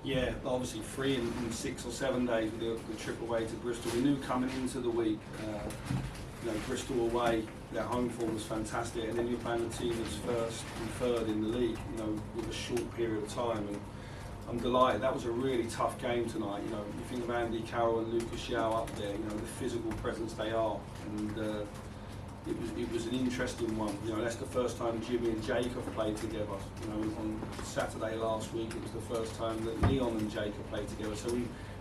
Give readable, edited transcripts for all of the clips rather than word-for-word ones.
Yeah, obviously 3 in 6 or 7 days with the trip away to Bristol. We knew coming into the week, Bristol away, their home form was fantastic, and then you're playing a team that's first and third in the league, with a short period of time. And I'm delighted. That was a really tough game tonight. You think of Andy Carroll and Loftus Road up there, the physical presence they are, and it was an interesting one. That's the first time Jimmy and Jake have played together. On Saturday last week, it was the first time that Leon and Jake have played together. So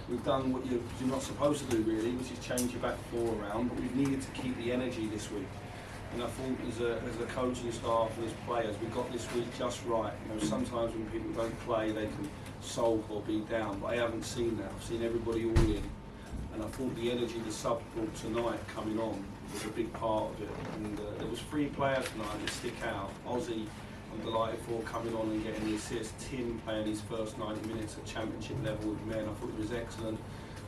we've done what you're not supposed to do really, which is change your back four around. But we've needed to keep the energy this week. And I thought as a coaching staff and as players, we got this week just right. Sometimes when people don't play, they can sulk or be down. But I haven't seen that. I've seen everybody all in. And I thought the energy the sub brought tonight coming on was a big part of it. And there was 3 players tonight that stick out. Ozzy, I'm delighted for coming on and getting the assist. Tim playing his first 90 minutes at championship level with men. I thought it was excellent.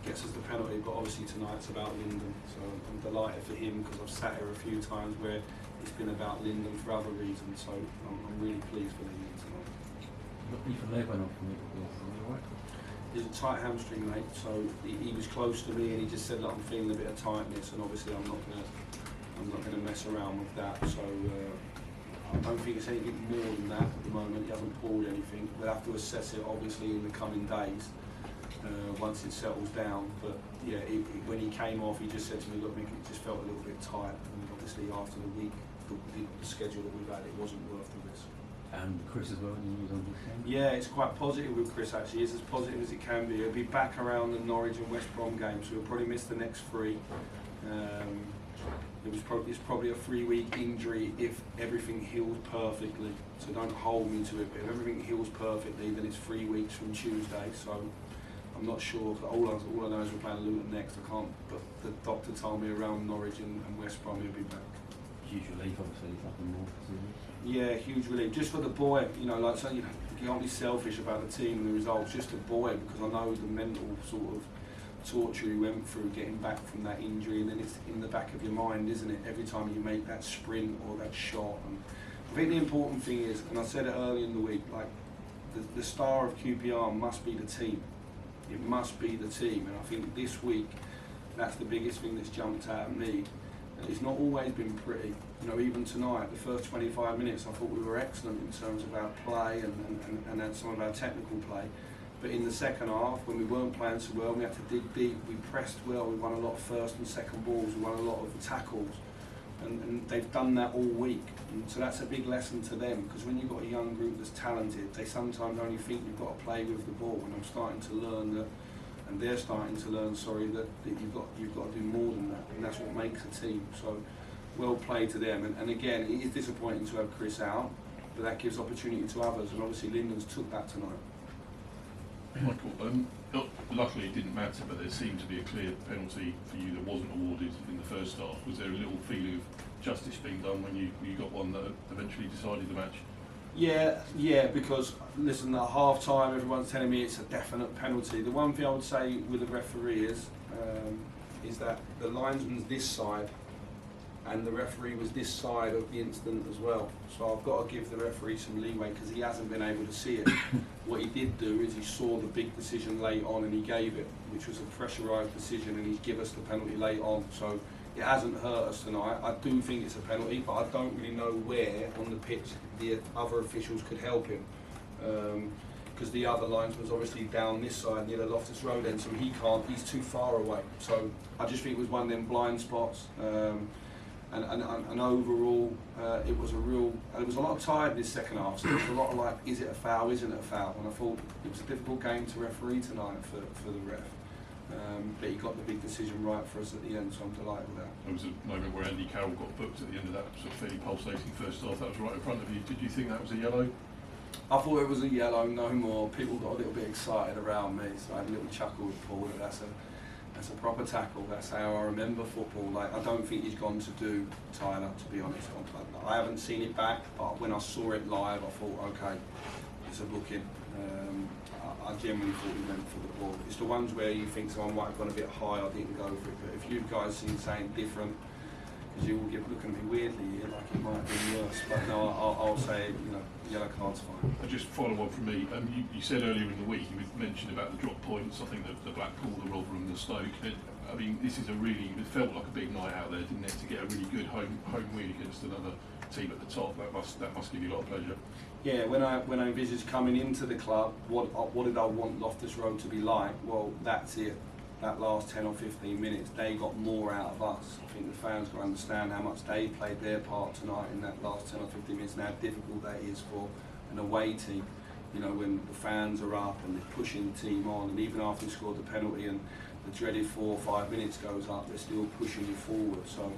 Gets us the penalty, but obviously tonight's about Lyndon. So I'm delighted for him because I've sat here a few times where it's been about Lyndon for other reasons. So I'm really pleased for Lyndon tonight. Iroegbunam from Mick Beale, right? He's a tight hamstring, mate, so he was close to me and he just said, look, I'm feeling a bit of tightness, and obviously I'm not gonna mess around with that. So I don't think it's anything more than that at the moment. He hasn't pulled anything. We'll have to assess it obviously in the coming days once it settles down. But yeah, when he came off, he just said to me, look, Mick, it just felt a little bit tight, and obviously after the week, the schedule that we've had, it wasn't worth the risk. And Chris as well, any news on this game? Yeah, it's quite positive with Chris actually. It's as positive as it can be. He'll be back around the Norwich and West Brom games, so he'll probably miss the next 3. It's probably a 3-week injury if everything heals perfectly. So don't hold me to it, but if everything heals perfectly, then it's 3 weeks from Tuesday. So I'm not sure. All I know is we're playing Luton next. I can't, but the doctor told me around Norwich and West Brom he'll be back. Huge relief, obviously, nothing more. Yeah, huge relief. Just for the boy, you can't be selfish about the team and the results. Just the boy, because I know the mental sort of torture he went through getting back from that injury, and then it's in the back of your mind, isn't it? Every time you make that sprint or that shot. And I think the important thing is, and I said it early in the week, like the star of QPR must be the team. It must be the team, and I think this week that's the biggest thing that's jumped out at me. It's not always been pretty. Even tonight, the first 25 minutes, I thought we were excellent in terms of our play and some of our technical play. But in the second half, when we weren't playing so well, we had to dig deep. We pressed well. We won a lot of first and second balls. We won a lot of tackles, and they've done that all week. And so that's a big lesson to them, because when you've got a young group that's talented, they sometimes only think you've got to play with the ball. And I'm starting to learn that. And they're starting to learn, that you've got to do more than that, and that's what makes a team. So, well played to them. And again, it is disappointing to have Chris out, but that gives opportunity to others, and obviously Lyndon's took that tonight. Michael, luckily it didn't matter, but there seemed to be a clear penalty for you that wasn't awarded in the first half. Was there a little feeling of justice being done when you got one that eventually decided the match? Yeah, because listen, at half time everyone's telling me it's a definite penalty. The one thing I would say with the referee is that the linesman's this side and the referee was this side of the incident as well. So I've got to give the referee some leeway because he hasn't been able to see it. What he did do is he saw the big decision late on and he gave it, which was a pressurised decision, and he's give us the penalty late on. So it hasn't hurt us tonight. I do think it's a penalty, but I don't really know where on the pitch the other officials could help him. Because the other linesman's obviously down this side near the Loftus Road end, so he's too far away. So I just think it was one of them blind spots. And overall, it was a lot of tiredness second half. So there was a lot of like, is it a foul, isn't it a foul? And I thought it was a difficult game to referee tonight for the ref. But he got the big decision right for us at the end, so I'm delighted with that. There was a moment where Andy Carroll got booked at the end of that sort of fairly pulsating first half. That was right in front of you. Did you think that was a yellow? I thought it was a yellow, no more. People got a little bit excited around me, so I had a little chuckle with Paul. That's a proper tackle. That's how I remember football. Like, I don't think he's gone to do Tyler, to be honest. I haven't seen it back, but when I saw it live, I thought, okay, it's a booking. I genuinely thought he went for the ball. It's the ones where you think someone might have gone a bit high, I didn't go for it. But if you guys seen something different, because you all look at me weirdly here, like it might have been worse. But no, I'll say, yellow card's fine. Just follow on from me. You said earlier in the week, you mentioned about the drop points. I think the Blackpool, the Rotherham, the Stoke. I mean, this is it felt like a big night out there, didn't it? To get a really good home win against another team at the top, that must give you a lot of pleasure. Yeah, when I envisaged coming into the club, what did I want Loftus Road to be like? Well, that's it. That last 10 or 15 minutes, they got more out of us. I think the fans got to understand how much they played their part tonight in that last 10 or 15 minutes, and how difficult that is for an away team. When the fans are up and they're pushing the team on, and even after they scored the penalty and the dreaded 4 or 5 minutes goes up, they're still pushing you forward. So,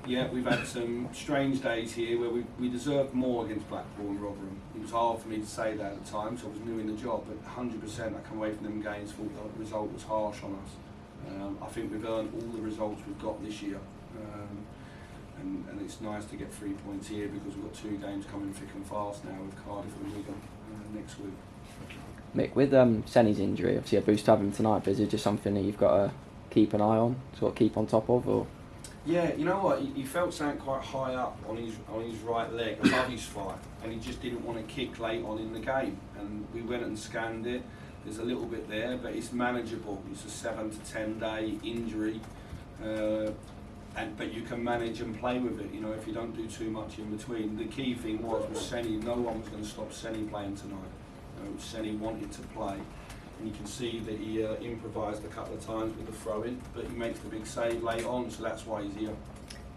yeah, we've had some strange days here where we deserved more against Blackpool and Rotherham. It was hard for me to say that at the time, so I was new in the job, but 100% I come away from them games, thought the result was harsh on us. I think we've earned all the results we've got this year, and it's nice to get 3 points here because we've got 2 games coming thick and fast now with Cardiff and Wigan next week. Mick, with Senny's injury, obviously a boost to have him tonight, but is it just something that you've got to keep an eye on, sort of keep on top of, or? Yeah, you know what? He felt something quite high up on his right leg, above his thigh, and he just didn't want to kick late on in the game. And we went and scanned it. There's a little bit there, but it's manageable. It's a 7 to 10 day injury, but you can manage and play with it. If you don't do too much in between. The key thing was with Senny, no one was going to stop Senny playing tonight. Senny wanted to play. And you can see that he improvised a couple of times with the throw-in, but he makes the big save late on, so that's why he's here.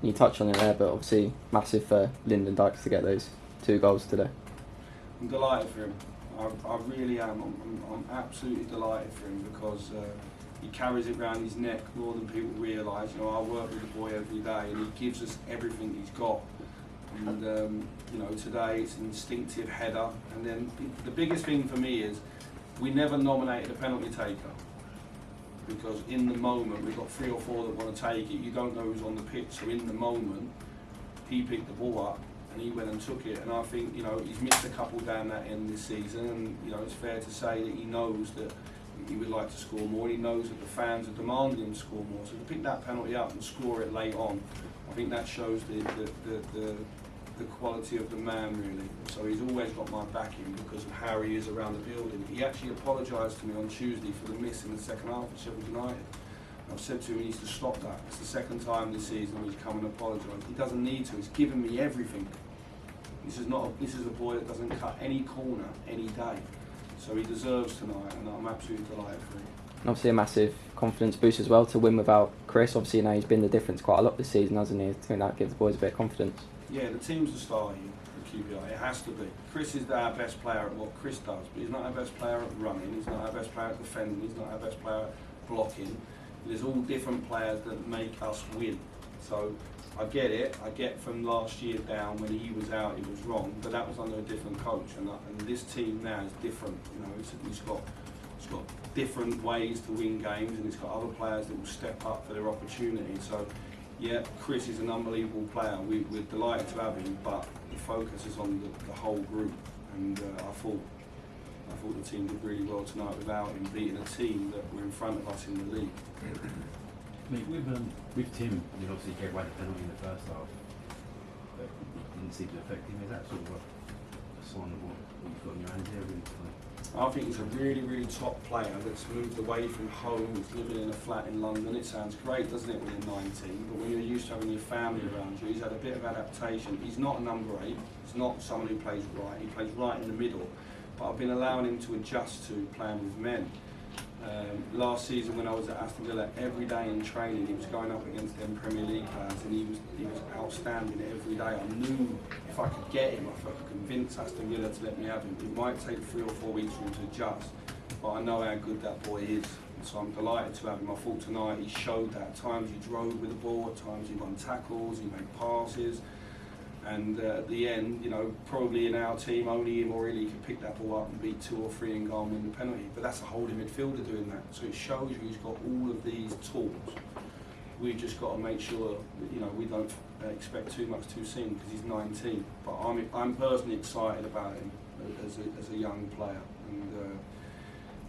You touched on it there, but obviously massive for Lyndon Dykes to get those 2 goals today. I'm delighted for him. I really am. I'm absolutely delighted for him because he carries it around his neck more than people realise. I work with the boy every day, and he gives us everything he's got. And today it's an instinctive header, and then the biggest thing for me is, we never nominated a penalty taker because in the moment we've got 3 or 4 that want to take it. You don't know who's on the pitch, so in the moment he picked the ball up and he went and took it. And I think he's missed a couple down that end this season, and it's fair to say that he knows that he would like to score more. He knows that the fans are demanding him to score more. So to pick that penalty up and score it late on, I think that shows the quality of the man, really. So he's always got my backing because of how he is around the building. He actually apologised to me on Tuesday for the miss in the second half at Sheffield United. I've said to him he needs to stop that. It's the second time this season he's come and apologised. He doesn't need to. He's given me everything. This is a boy that doesn't cut any corner any day. So he deserves tonight, and I'm absolutely delighted for him. And obviously a massive confidence boost as well to win without Chris. Obviously he's been the difference quite a lot this season, hasn't he? I think that gives the boys a bit of confidence. Yeah, the team's the star here for QPR. It has to be. Chris is our best player at what Chris does, but he's not our best player at running, he's not our best player at defending, he's not our best player at blocking. There's all different players that make us win. So I get it. I get from last year down when he was out, it was wrong, but that was under a different coach. And this team now is different. It's got different ways to win games, and it's got other players that will step up for their opportunity. So. Yeah, Chris is an unbelievable player. We're delighted to have him, but the focus is on the whole group. And I thought the team did really well tonight without him, beating a team that were in front of us in the league. With Tim, you obviously gave away the penalty in the first half, but it didn't seem to affect him. Is that sort of a sign of what you've got in your hands here? I think he's a really, really top player that's moved away from home, he's living in a flat in London. It sounds great, doesn't it, when you're 19, but when you're used to having your family around you, he's had a bit of adaptation. He's not a number 8, he's not someone who plays right, he plays right in the middle, but I've been allowing him to adjust to playing with men. Last season when I was at Aston Villa, every day in training he was going up against them Premier League players, and he was outstanding every day. I knew if I could get him, if I could convince Aston Villa to let me have him, it might take 3 or 4 weeks for him to adjust, but I know how good that boy is, so I'm delighted to have him. I thought tonight he showed that. At times he drove with the ball, at times he won tackles, he made passes. And at the end, probably in our team, only him or Illy could pick that ball up and beat 2 or 3 and go and win the penalty. But that's a holding midfielder doing that. So it shows you he's got all of these tools. We've just got to make sure that, we don't expect too much too soon because he's 19. But I'm personally excited about him as a young player. And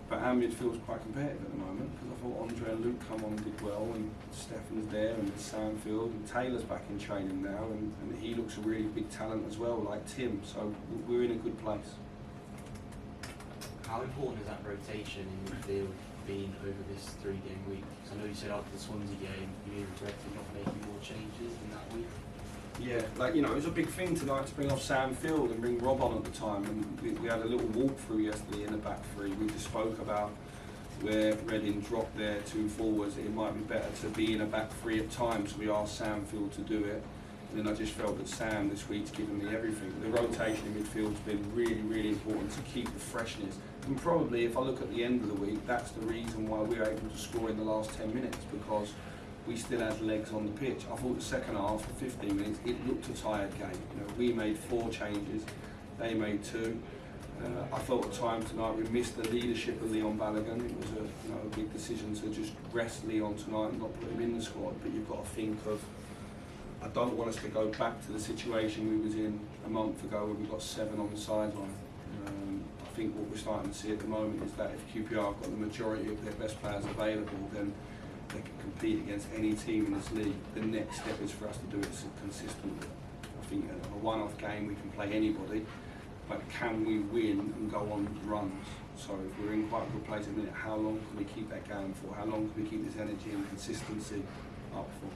But our midfield's quite competitive at the moment because I thought Andre and Luke come on and did well, and Stefan's there, and it's Sandfield, and Taylor's back in training now, and he looks a really big talent as well, like Tim. So we're in a good place. How important is that rotation in midfield been over this 3-game week? Because I know you said after the Swansea game you regretted not making more changes in that week. Yeah, like, you know, it was a big thing tonight to bring off Sandfield and bring Rob on at the time, and we had a little walkthrough yesterday in the back three. We just spoke about where Reading dropped their 2 forwards, it might be better to be in a back three at times. We asked Sandfield to do it, and then I just felt that Sam this week's given me everything. The rotation in midfield's been really, really important to keep the freshness, and probably if I look at the end of the week, that's the reason why we were able to score in the last 10 minutes, because we still had legs on the pitch. I thought the second half, for 15 minutes, it looked a tired game. You know, we made 4 changes, they made 2. I thought at times tonight we missed the leadership of Leon Balogun. It was a big decision to just rest Leon tonight and not put him in the squad. But you've got to think of, I don't want us to go back to the situation we was in a month ago where we got 7 on the sideline. I think what we're starting to see at the moment is that if QPR have got the majority of their best players available, then they can compete against any team in this league. The next step is for us to do it consistently. I think a one-off game we can play anybody, but can we win and go on runs? So if we're in quite a good place at the minute, how long can we keep that going for? How long can we keep this energy and consistency up for?